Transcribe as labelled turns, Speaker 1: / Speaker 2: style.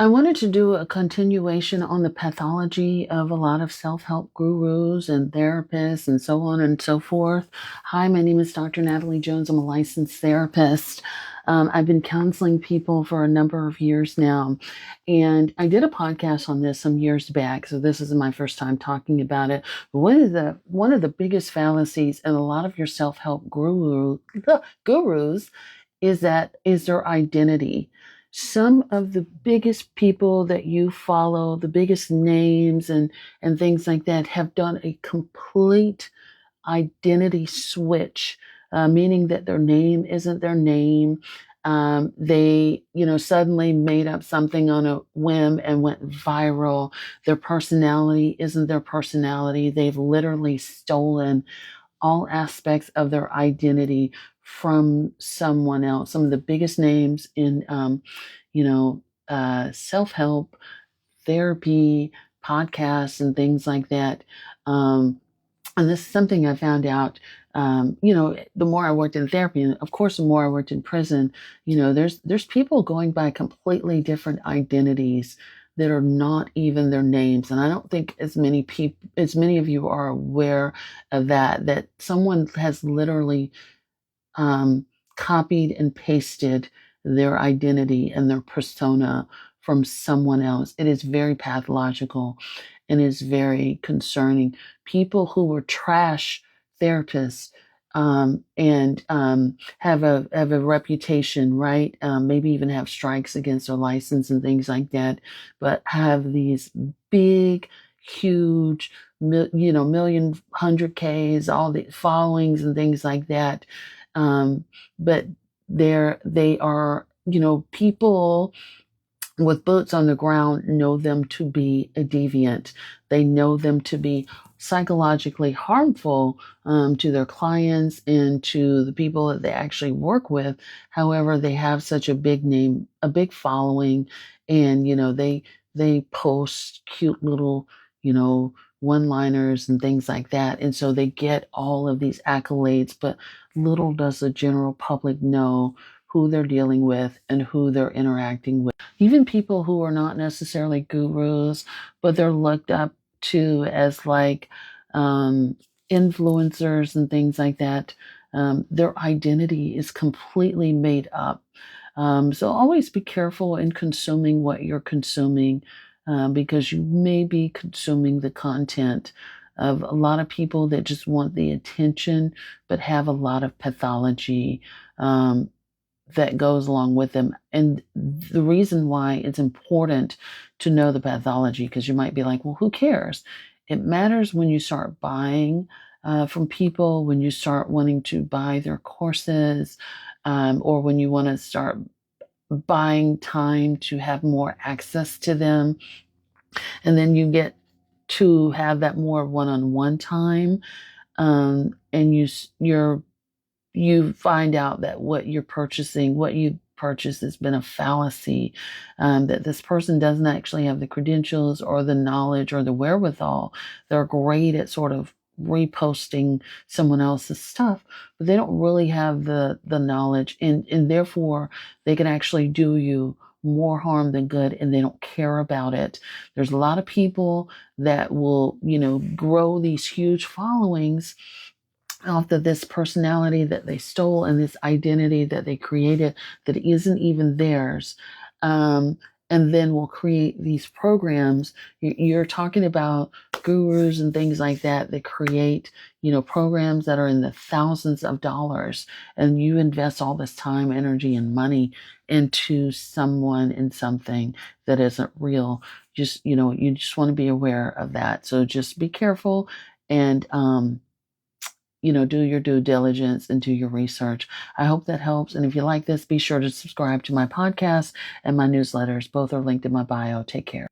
Speaker 1: I wanted to do a continuation on the pathology of a lot of self-help gurus and therapists and so on and so forth. Hi, my name is Dr. Natalie Jones. I'm a licensed therapist. I've been counseling people for a number of years now, and I did a podcast on this some years back, so this is my first time talking about it. But one of the biggest fallacies in a lot of your self-help gurus is their identity. Some of the biggest people that you follow, the biggest names and things like that, have done a complete identity switch, meaning that their name isn't their name. They, suddenly made up something on a whim and went viral. Their personality isn't their personality. They've literally stolen all aspects of their identity from someone else. Some of the biggest names in, self-help, therapy, podcasts, and things like that. And this is something I found out, the more I worked in therapy, and of course, the more I worked in prison, there's people going by completely different identities that are not even their names. And I don't think as many of you are aware of that someone has literally copied and pasted their identity and their persona from someone else. It is very pathological and is very concerning. People who were trash therapists and have a reputation, right? Maybe even have strikes against their license and things like that, but have these big, huge, million, 100Ks, all the followings and things like that. But they are, people with boots on the ground know them to be a deviant. They know them to be psychologically harmful to their clients and to the people that they actually work with. However, they have such a big name, a big following, and they post cute little, one-liners and things like that. And so they get all of these accolades, but little does the general public know who they're dealing with and who they're interacting with. Even people who are not necessarily gurus, but they're looked up to as like influencers and things like that. Their identity is completely made up. So always be careful in consuming what you're consuming, because you may be consuming the content of a lot of people that just want the attention, but have a lot of pathology that goes along with them. And the reason why it's important to know the pathology, because you might be like, well, who cares? It matters when you start buying from people, when you start wanting to buy their courses, or when you want to start buying time to have more access to them. And then you get to have that more one-on-one time. And you find out that what you purchased has been a fallacy, that this person doesn't actually have the credentials or the knowledge or the wherewithal. They're great at sort of reposting someone else's stuff, but they don't really have the knowledge, and therefore they can actually do you more harm than good, and they don't care about it. There's a lot of people that will, grow these huge followings off of this personality that they stole and this identity that they created that isn't even theirs. And then we'll create these programs. You're talking about gurus and things like that create, programs that are in the thousands of dollars, and you invest all this time, energy, and money into someone and something that isn't real. You just want to be aware of that. So just be careful and, do your due diligence and do your research. I hope that helps. And if you like this, be sure to subscribe to my podcast and my newsletters. Both are linked in my bio. Take care.